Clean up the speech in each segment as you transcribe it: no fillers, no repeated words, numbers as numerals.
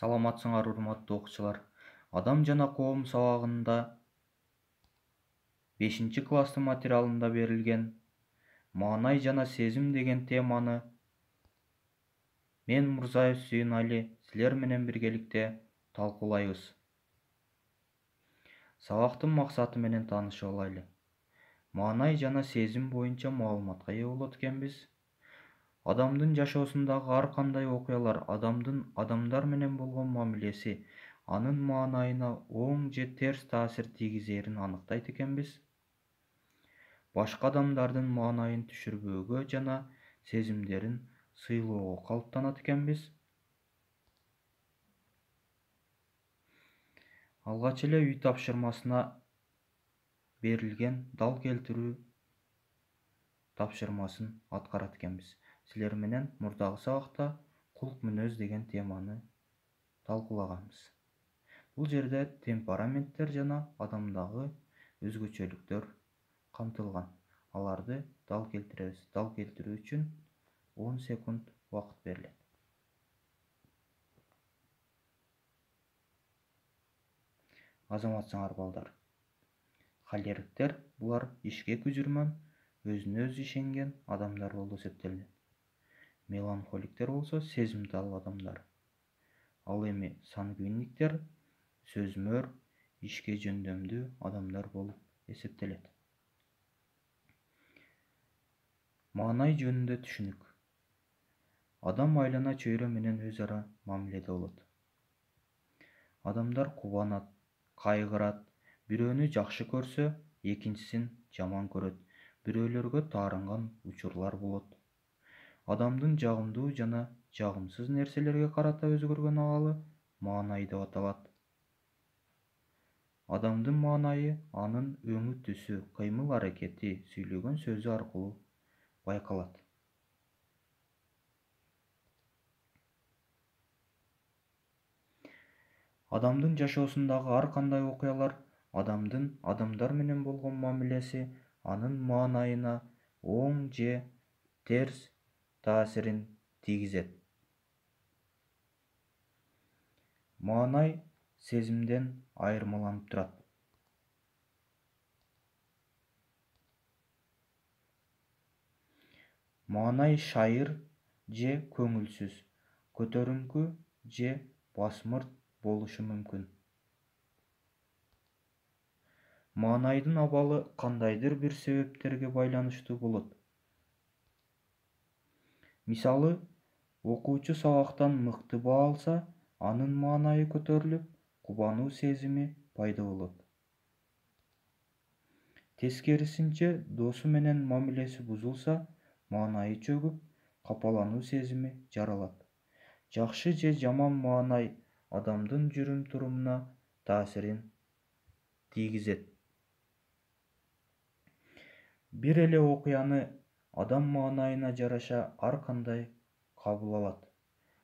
Саламатсыңар урматтуу окуучулар. Адам жана коом сабагында 5-класстын материалында берилген маанай жана сезим деген теманы мен Мурзаев Сүйүнали силер менен биргеликте талкуулайбыз. Сабактын максаты менен таанышып алайлы. Маанай жана сезим боюнча маалыматка ээ болот экенбиз. Адамдын жашоосундагы ар кандай окуялар адамдар менен болгон мамилеси анын маанайына оң же терс таасир тийгизерин аныктайт экенбиз. Башка адамдардын маанайын түшүрбөөгө жана сезимдерин сыйлоого калыптанат экенбиз. Алгач эле үй тапшырмасына берилген дал келтирүү тапшырмасын аткарат экенбиз. Силер менен мурдагы сабакта кулк мүнөз деген теманы талкуулаганбыз. Бул жерде темпераменттер жана адамдагы өзгөчөлүктөр камтылган. Аларды дал келтиребиз. Дал келтирүү үчүн 10 секунд убакыт берилет. Азаматсыңар балдар. Холериктер булар ишке күжүрмөн, өзүнө өзү ишенген адамдар болуп эсептелет. Меланхоликтер болсо сезимтал адамдар. Ал эми сангвиниктер сөзмөр, ишке жөндөмдүү адамдар болуп эсептелет. Маанай жөнүндө түшүнүк. Адам айлана чөйрө менен өз ара мамиледе болот. Адамдар кубанат, кайгырат, бирөөнү жакшы көрсө, экинчисин жаман көрөт, бирөөлөргө таарынган учурлар болот. Адамдын жагымдуу жана жагымсыз нерселерге карата өзгөргөн абалы маанай деп аталат. Адамдын маанайы анын өңү түсү, кыймыл аракети, сүйлөгөн сөзү аркылуу байкалат. Адамдын жашоосундагы ар кандай окуялар адамдар менен болгон мамилеси анын маанайына оң же терс таасирин тийгизет. Маанай сезимден айырмаланып турат. Маанай шайыр же көңүлсүз, көтөрүңкү же басмырт болушу мүмкүн. Маанайдын абалы кандайдыр бир себептерге байланыштуу болот. Мисалы, окуучу сабактан мыкты баа алса, анын маанайы көтөрүлүп, кубануу сезими пайда болот. Тескерисинче, досу менен мамилеси бузулса, маанайы чөгүп, капалануу сезими жаралат. Жакшы же жаман маанай адамдын жүрүм-турумуна таасирин тийгизет. Бир эле окуяны адам маанайына жараша ар кандай кабыл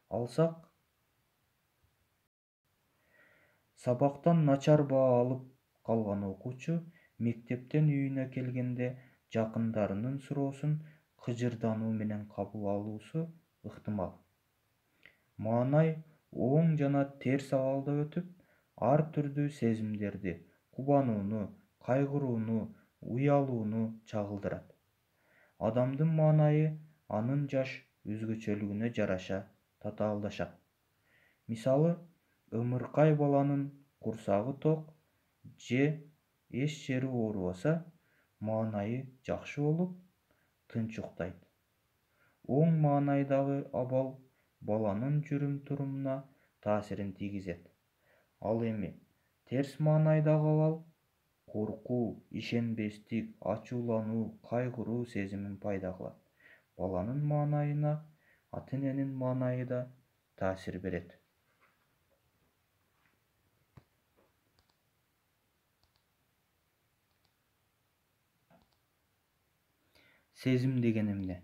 алсак, сабактан начар баа алып калган окуучу мектептен үйүнө келгенде жакындарынын суроосун кыжырдануу менен кабыл алуусу ыктымал. Маанай оң жана терс абалда өтүп, ар түрдүү сезимдерди, кубанууну, кайгырууну, уялууну чагылдырат. Адамдын маанайы анын жаш өзгөчөлүгүнө жараша татаалдашат. Мисалы, ымыркай баланын курсагы ток же эч жери оорубаса, маанайы жакшы болуп, тынч уктайт. Оң маанайдагы абал баланын жүрүм-турумуна таасирин тийгизет. Ал эми терс маанайдагы абал коркуу, ишенбестик, ачуулануу, кайгыруу сезимин пайда кылат. Баланын маанайына ата-эненин маанайы да таасир берет. Сезим деген эмне?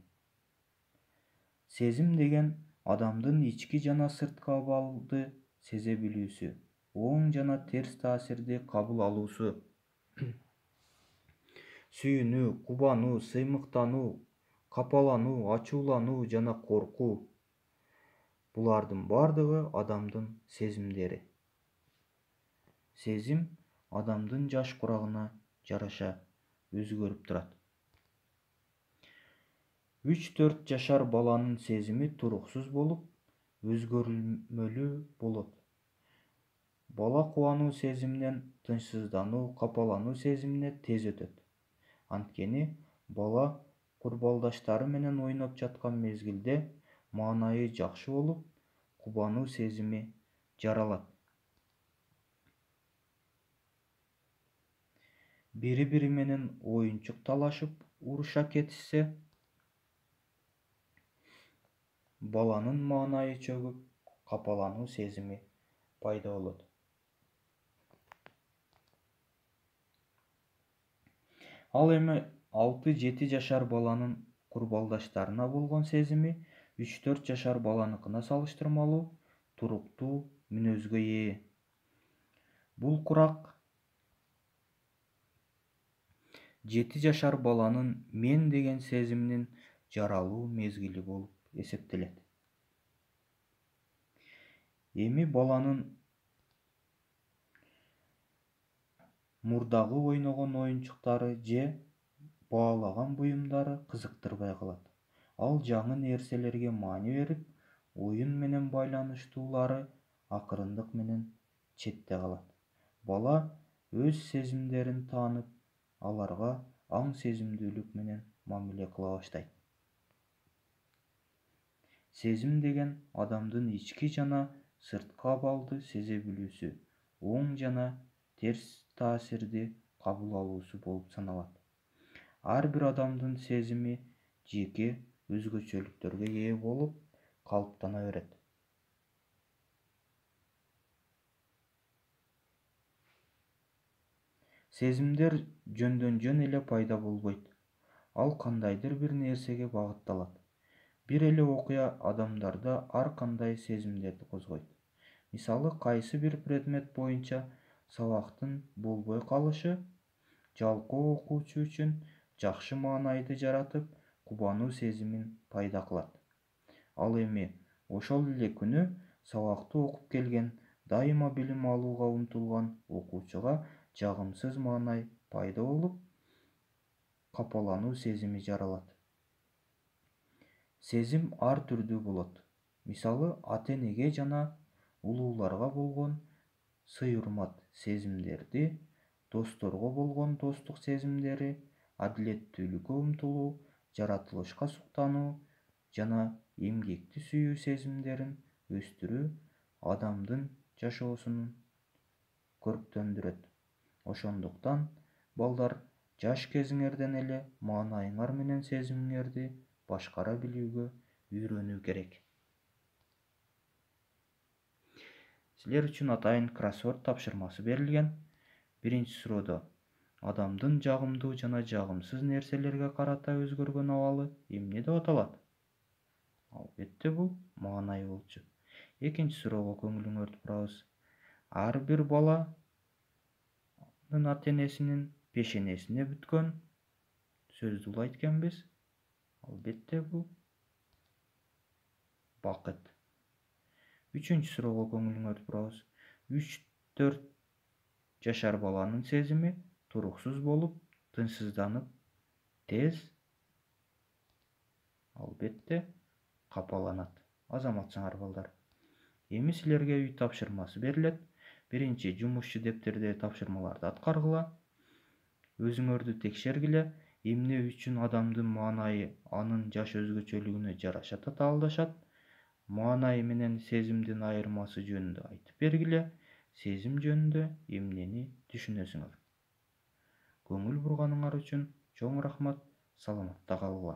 Сезим деген адамдын ички жана сырткы абалды сезе билүүсү, оң жана терс таасирди кабыл алуусу. Сүйүнүү, кубануу, сыймыктануу, капалануу, ачуулануу жана коркуу. Булардын бардыгы адамдын сезимдери. Сезим адамдын жаш курагына жараша өзгөрүп турат. 3-4 жашар баланын сезими туруксуз болуп, өзгөрүлмөлүү болот. Бала кубануу сезиминен тынчсыздануу, капалануу сезимине тез өтөт. Анткени бала курбалдаштары менен ойноп жаткан мезгилде маанайы жакшы болуп, кубануу сезими жаралат. Бири-бири менен оюнчук талашып, уруша кетишсе, баланын маанайы чөгүп, капалануу сезими пайда болот. Ал эми 6-7 жашар баланын курбалдаштарына болгон сезими 3-4 жашар баланыкына салыштырмалуу туруктуу мүнөзгө ээ. Бул курак 7 жашар баланын мен деген сезиминин жаралуу мезгили болуп эсептелет. Эми баланын мурдагы ойногон оюнчуктары же баалаган буюмдары кызыктырбай калат. Ал жаңы нерселерге маани берип, оюн менен байланыштуулары акырындык менен четте калат. Бала өз сезимдерин таанып, аларга аң сезимдүүлүк менен мамиле кыла баштайт. Сезим деген адамдын ички жана сырткы абалды сезе билүүсү, оң жана терс таасирди кабыл алуусу болуп саналат. Ар бир адамдын сезими жеке өзгөчөлүктөргө ээ болуп, калыптана берет. Сезимдер жөндөн-жөн эле пайда болбойт. Ал кандайдыр бир нерсеге багытталат. Бир эле окуя адамдарда ар кандай сезимдерди козгойт. Мисалы, кайсы бир предмет боюнча сабактын болбой калышы жалкоо окуучу үчүн жакшы маанайды жаратып, кубануу сезимин пайда кылат. Ал эми ошол эле күнү сабакты окуп келген, дайыма билим алууга умтулган окуучуга жагымсыз маанай пайда болуп, капалануу сезими жаралат. Сезим ар түрдүү болот. Мисалы, ата-энеге жана улууларга болгон сый-урмат сезимдерди, досторго болгон достук сезимдери, адилеттүүлүккө умтулуу, жаратылышка суктануу жана эмгекти сүйүү сезимдерин өстүрүү адамдын жашоосун көрктөндүрөт. Ошондуктан балдар жаш кезиңерден эле маанайыңар менен сезимиңерди башкара билүүгө үйрөнүү керек. Силер үчүн атайын кроссворд тапшырмасы берилген. Биринчи суроодо адамдын жагымдуу жана жагымсыз нерселерге карата өзгөргөн абалы эмне деп аталат? Албетте бул маанай болчу. Экинчи суроого көңүлүңөрдү бурабыз. Ар бир баланын ата-энесинин пешенесине бүткөн сөздү улайт экенбиз. Албетте бул бакыт. Үчүнчү суроого көңүлүңөрдү бурабыз. 3-4 жашар баланын сезими туруксуз болуп, тынчсызданып, тез албетте капаланат. Азаматсыңар балдар. Эми силерге үй тапшырмасы берилет. Биринчи, жумушчу дептерде тапшырмаларды аткаргыла. Өзүңөрдү текшергиле, эмне үчүн адамдын маанайы анын жаш өзгөчөлүгүнө жараша татаалдашат. Маанай менен сезимдин айырмасы жөнүндө айтып бергиле. Сезим жөнүндө эмнени түшүнөсүңөр? Көңүл бурганыңар үчүн чоң рахмат. Саламатта калгыла.